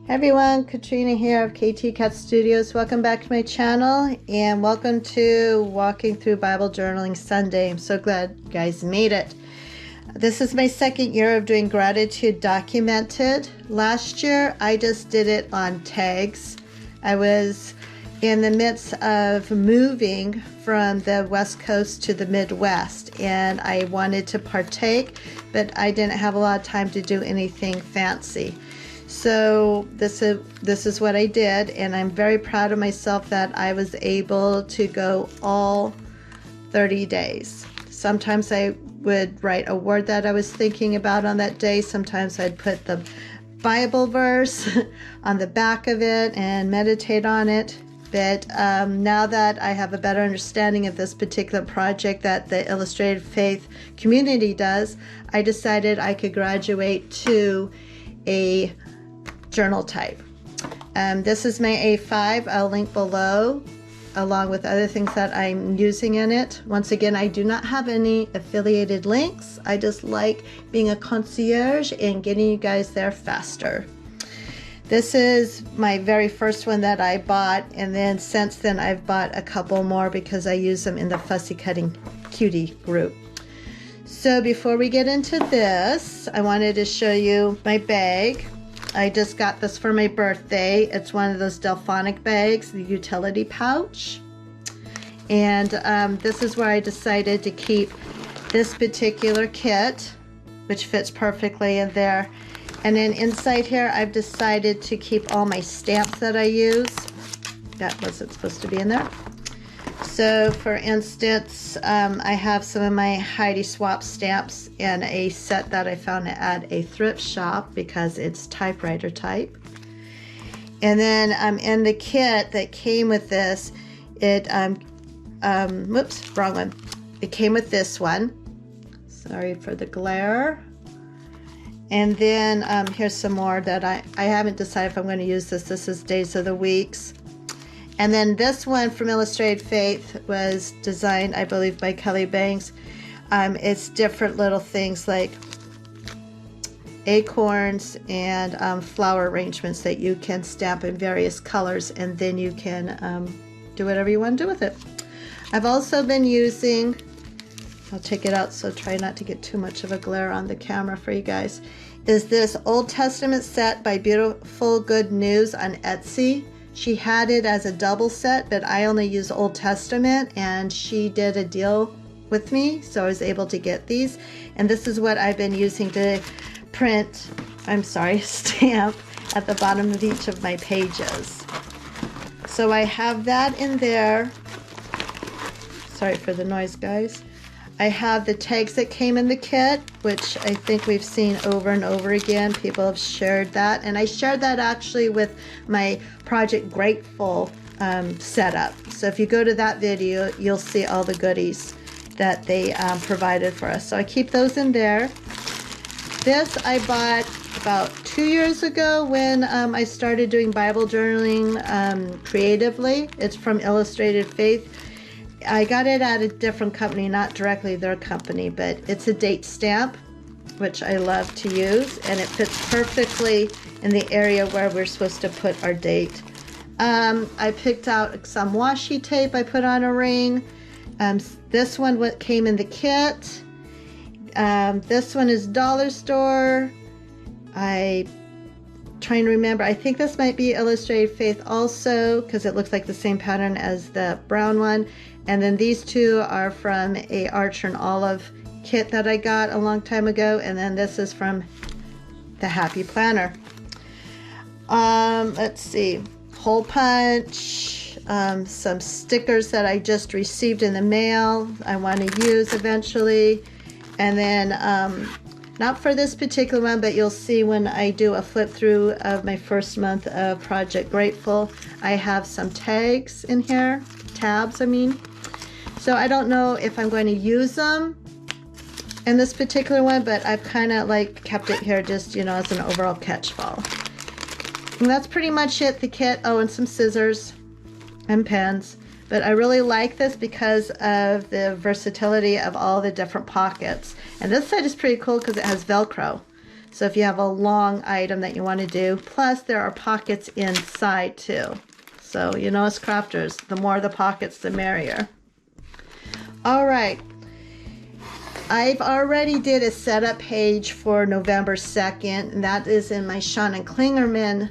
Hey everyone, Katrina here of KT Cut Studios. Welcome back to my channel and welcome to Walking Through Bible Journaling Sunday. I'm so glad you guys made it. This is my second year of doing gratitude documented. Last year I just did it on tags. I was in the midst of moving from the West Coast to the Midwest and I wanted to partake, but I didn't have a lot of time to do anything fancy. So this is what I did, and I'm very proud of myself that I was able to go all 30 days. Sometimes I would write a word that I was thinking about on that day. Sometimes I'd put the Bible verse on the back of it and meditate on it. But now that I have a better understanding of this particular project that the Illustrated Faith community does, I decided I could graduate to a journal type. This is my A5. I'll link below along with other things that I'm using in it. Once again, I do not have any affiliated links. I just like being a concierge and getting you guys there faster. This is my very first one that I bought, and then since then I've bought a couple more because I use them in the Fussy Cutting Cutie group. So before we get into this, I wanted to show you my bag. I just got this for my birthday. It's one of those Delfonic bags, the utility pouch. And this is where I decided to keep this particular kit, which fits perfectly in there. And then inside here, I've decided to keep all my stamps that I use. That wasn't supposed to be in there. So for instance, I have some of my Heidi Swap stamps in a set that I found at a thrift shop because it's typewriter type. And then in the kit that came with this, it, whoops, wrong one. It came with this one. Sorry for the glare. And then here's some more that I haven't decided if I'm going to use this. This is Days of the Weeks. And then this one from Illustrated Faith was designed, I believe, by Kelly Banks. It's different little things like acorns and flower arrangements that you can stamp in various colors, and then you can do whatever you want to do with it. I've also been using, I'll take it out so try not to get too much of a glare on the camera for you guys, is this Old Testament set by Beautiful Good News on Etsy. She had it as a double set, but I only use Old Testament, and she did a deal with me, so I was able to get these. And this is what I've been using to print, stamp at the bottom of each of my pages. So I have that in there. Sorry for the noise, guys. I have the tags that came in the kit, which I think we've seen over and over again. People have shared that, and I shared that actually with my Project Grateful setup. So if you go to that video, you'll see all the goodies that they provided for us. So I keep those in there. This I bought about 2 years ago when I started doing Bible journaling creatively. It's from Illustrated Faith. I got it at a different company, not directly their company, but it's a date stamp, which I love to use, and it fits perfectly in the area where we're supposed to put our date. I picked out some washi tape I put on a ring. This one came in the kit. This one is dollar store. I trying to remember, I think this might be Illustrated Faith also because it looks like the same pattern as the brown one. And then these two are from a Archer and Olive kit that I got a long time ago, and then this is from the Happy Planner. Let's see, hole punch, some stickers that I just received in the mail I want to use eventually, and then not for this particular one, but you'll see when I do a flip through of my first month of Project Grateful, I have some tags in here, tabs I mean. So I don't know if I'm going to use them in this particular one, but I've kind of like kept it here just, you know, as an overall catch-all. And that's pretty much it, the kit. Oh, and some scissors and pens. But I really like this because of the versatility of all the different pockets. And this side is pretty cool because it has Velcro. So if you have a long item that you want to do, plus there are pockets inside too. So you know, as crafters, the more the pockets, the merrier. All right. I've already did a setup page for November 2nd, and that is in my Shannon Klingerman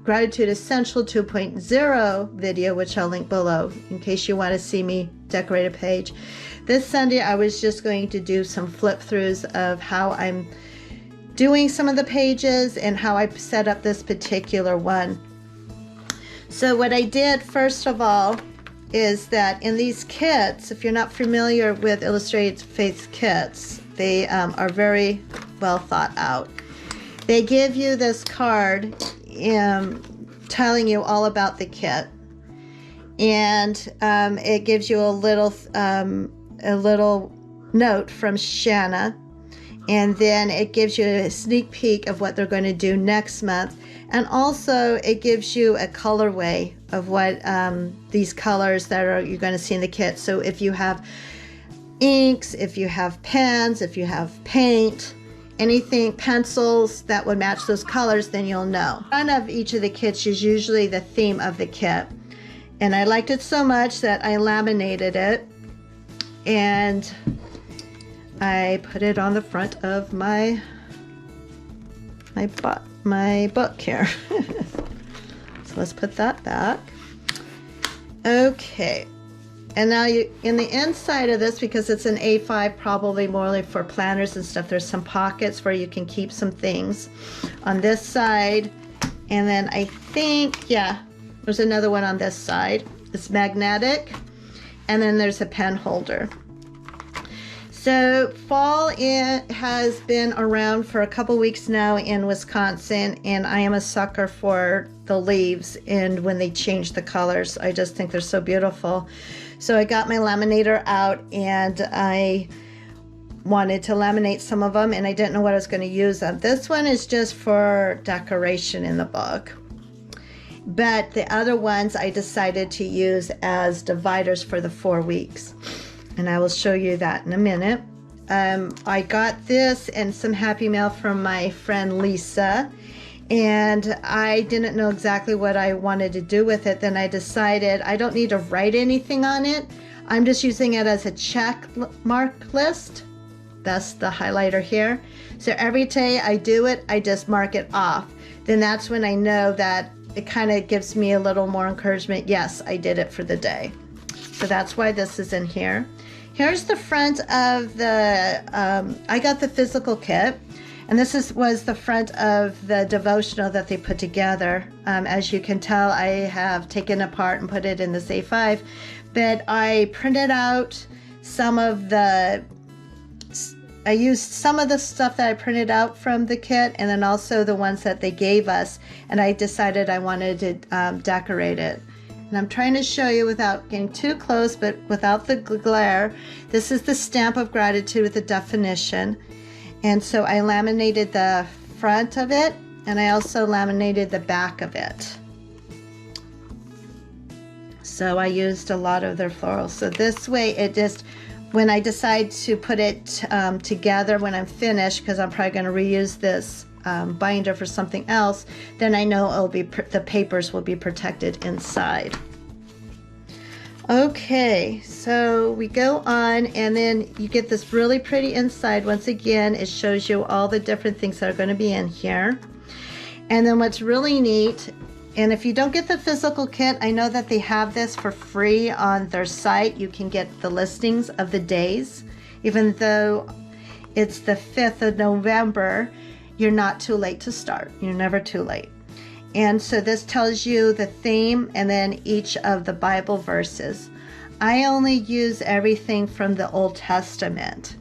Gratitude Essential 2.0 video, which I'll link below in case you want to see me decorate a page. This Sunday, I was just going to do some flip throughs of how I'm doing some of the pages and how I set up this particular one. So what I did, first of all, is that in these kits, if you're not familiar with Illustrated Faith kits, they are very well thought out. They give you this card telling you all about the kit, and it gives you a little note from Shanna, and then it gives you a sneak peek of what they're going to do next month, and also it gives you a colorway of what these colors that you're going to see in the kit. So if you have inks, if you have pens, if you have paint, anything, pencils that would match those colors, then you'll know. One of each of the kits is usually the theme of the kit, and I liked it so much that I laminated it and I put it on the front of my book here. So let's put that back. Okay, and now in the inside of this, because it's an A5, probably more for planners and stuff, there's some pockets where you can keep some things on this side, and then I think, yeah, there's another one on this side. It's magnetic, and then there's a pen holder. So fall has been around for a couple weeks now in Wisconsin, and I am a sucker for the leaves, and when they change the colors, I just think they're so beautiful. So I got my laminator out, and I wanted to laminate some of them, and I didn't know what I was going to use them. This one is just for decoration in the book, but the other ones I decided to use as dividers for the 4 weeks. And I will show you that in a minute. I got this and some happy mail from my friend Lisa, and I didn't know exactly what I wanted to do with it. Then I decided I don't need to write anything on it. I'm just using it as a check mark list. That's the highlighter here. So every day I do it, I just mark it off. Then that's when I know that it kind of gives me a little more encouragement. Yes, I did it for the day. So that's why this is in here. Here's the front of the, I got the physical kit, and this was the front of the devotional that they put together. As you can tell, I have taken apart and put it in this A5, but I printed out some of the, I used some of the stuff that I printed out from the kit, and then also the ones that they gave us, and I decided I wanted to decorate it. And I'm trying to show you without getting too close, but without the glare. This is the stamp of gratitude with the definition. And so I laminated the front of it, and I also laminated the back of it. So I used a lot of their florals. So this way it just, when I decide to put it together when I'm finished, because I'm probably going to reuse this binder for something else, then I know it'll be the papers will be protected inside. Okay, so we go on, and then you get this really pretty inside. Once again, it shows you all the different things that are going to be in here. And then what's really neat, and if you don't get the physical kit, I know that they have this for free on their site. You can get the listings of the days. Even though it's the 5th of November, you're not too late to start. You're never too late. And so this tells you the theme and then each of the Bible verses. I only use everything from the Old Testament.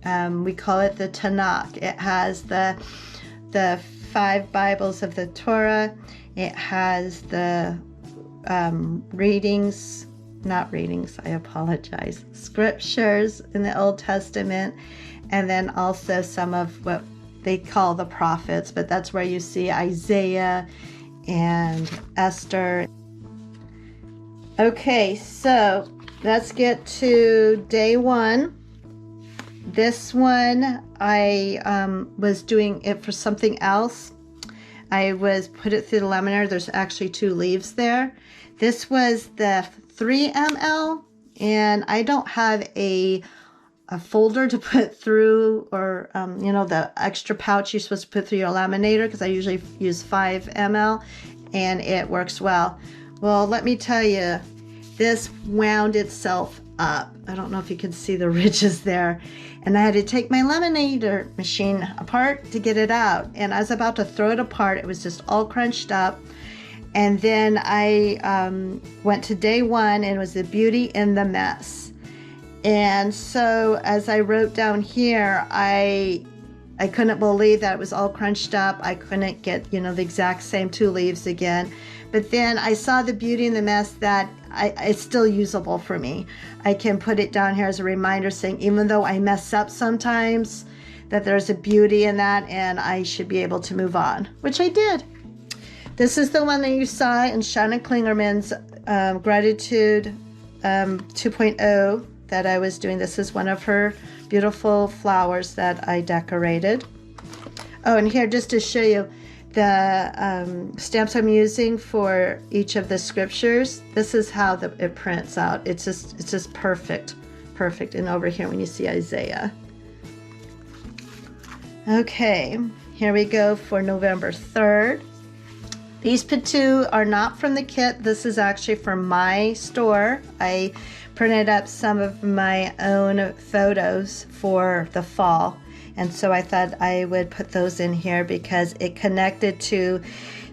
We call it the Tanakh. It has the 5 Bibles of the Torah. It has the scriptures in the Old Testament, and then also some of what they call the prophets, but that's where you see Isaiah and Esther. Okay, so let's get to day 1. This one, I was doing it for something else. I put it through the laminator. There's actually 2 leaves there. This was the 3 ml, and I don't have a folder to put through, or you know, the extra pouch you're supposed to put through your laminator, because I usually use 5 ml, and it works well. Well, let me tell you, this wound itself up. I don't know if you can see the ridges there. And I had to take my laminator machine apart to get it out. And I was about to throw it apart. It was just all crunched up. And then I went to day 1, and it was the beauty in the mess. And so as I wrote down here, I couldn't believe that it was all crunched up. I couldn't get, you know, the exact same 2 leaves again. But then I saw the beauty in the mess, that it's still usable for me. I can put it down here as a reminder, saying even though I mess up sometimes, that there's a beauty in that, and I should be able to move on, which I did. This is the one that you saw in Shannon Klingerman's Gratitude 2.0 that I was doing. This is one of her beautiful flowers that I decorated. Oh, and here, just to show you the stamps I'm using for each of the scriptures, this is how it prints out. It's just perfect. And over here when you see Isaiah. Okay, here we go for November 3rd. These two are not from the kit. This is actually from my store. I printed up some of my own photos for the fall. And so I thought I would put those in here because it connected to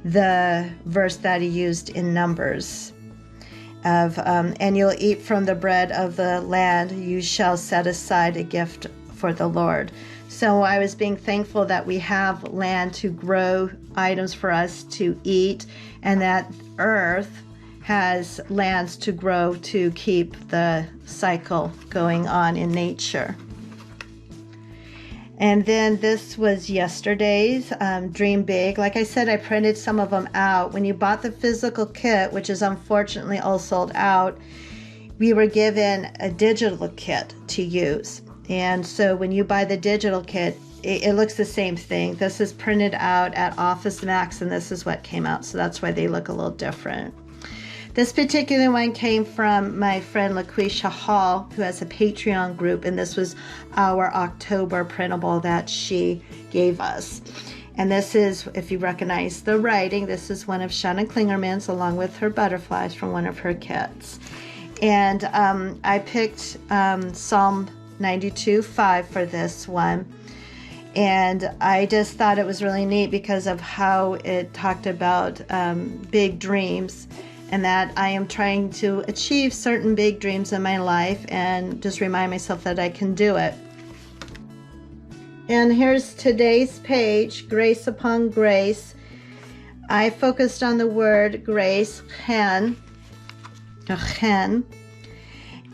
the verse that he used in Numbers of, and you'll eat from the bread of the land, you shall set aside a gift for the Lord. So I was being thankful that we have land to grow items for us to eat, and that earth has lands to grow to keep the cycle going on in nature. And then this was yesterday's Dream Big. Like I said, I printed some of them out. When you bought the physical kit, which is unfortunately all sold out, we were given a digital kit to use. And so when you buy the digital kit, it looks the same thing. This is printed out at Office Max, and this is what came out. So that's why they look a little different. This particular one came from my friend LaQuisha Hall, who has a Patreon group, and this was our October printable that she gave us. And this is, if you recognize the writing, this is one of Shannon Klingerman's along with her butterflies from one of her kits. And I picked Psalm 92:5 for this one. And I just thought it was really neat because of how it talked about big dreams, and that I am trying to achieve certain big dreams in my life and just remind myself that I can do it. And here's today's page, Grace Upon Grace. I focused on the word grace, chen,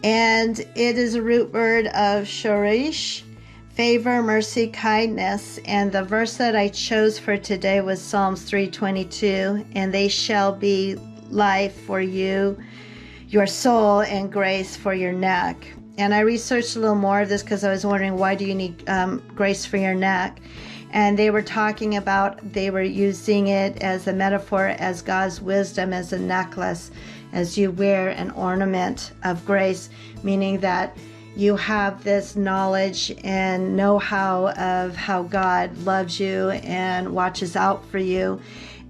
and it is a root word of shorish, favor, mercy, kindness. And the verse that I chose for today was Psalms 3:22, and they shall be life for you, your soul, and grace for your neck. And I researched a little more of this because I was wondering, why do you need grace for your neck? And they were talking about, they were using it as a metaphor, as God's wisdom, as a necklace, as you wear an ornament of grace, meaning that you have this knowledge and know-how of how God loves you and watches out for you,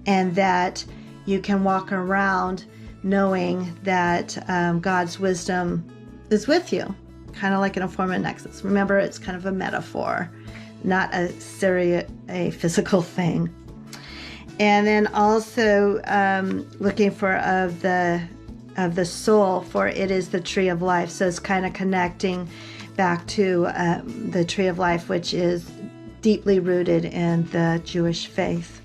and that you can walk around knowing that God's wisdom is with you, kind of like in a form of necklace. Remember, it's kind of a metaphor, not a physical thing. And then also looking for of the soul, for it is the tree of life. So it's kind of connecting back to the tree of life, which is deeply rooted in the Jewish faith.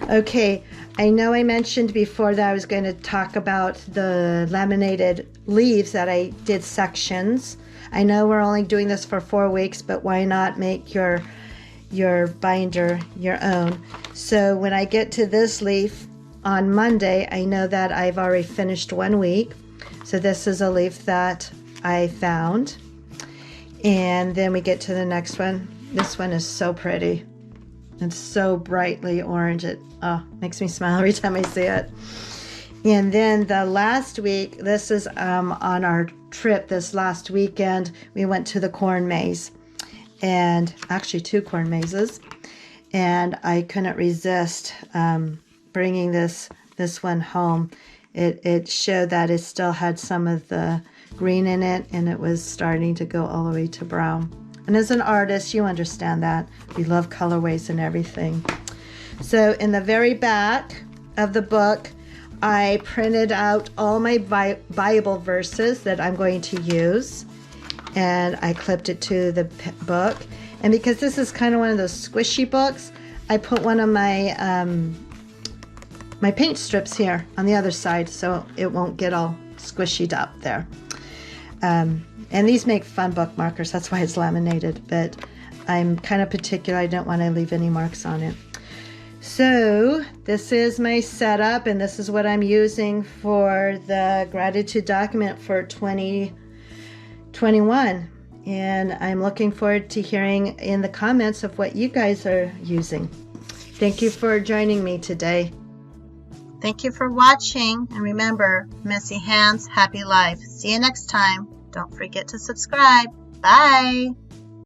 Okay, I know I mentioned before that I was going to talk about the laminated leaves that I did sections. I know we're only doing this for 4 weeks, but why not make your binder your own? So when I get to this leaf on Monday, I know that I've already finished 1 week. So this is a leaf that I found. And then we get to the next one. This one is so pretty. It's so brightly orange. It makes me smile every time I see it. And then the last week, this is on our trip this last weekend, we went to the corn maze. And actually 2 corn mazes. And I couldn't resist bringing this one home. It showed that it still had some of the green in it, and it was starting to go all the way to brown. And as an artist, you understand that. We love colorways and everything. So in the very back of the book, I printed out all my Bible verses that I'm going to use, and I clipped it to the book. And because this is kind of one of those squishy books, I put one of my my paint strips here on the other side so it won't get all squishied up there. And these make fun bookmarkers, that's why it's laminated, but I'm kind of particular. I don't want to leave any marks on it. So this is my setup, and this is what I'm using for the gratitude document for 2021. And I'm looking forward to hearing in the comments of what you guys are using. Thank you for joining me today. Thank you for watching, and remember, messy hands, happy life. See you next time. Don't forget to subscribe. Bye.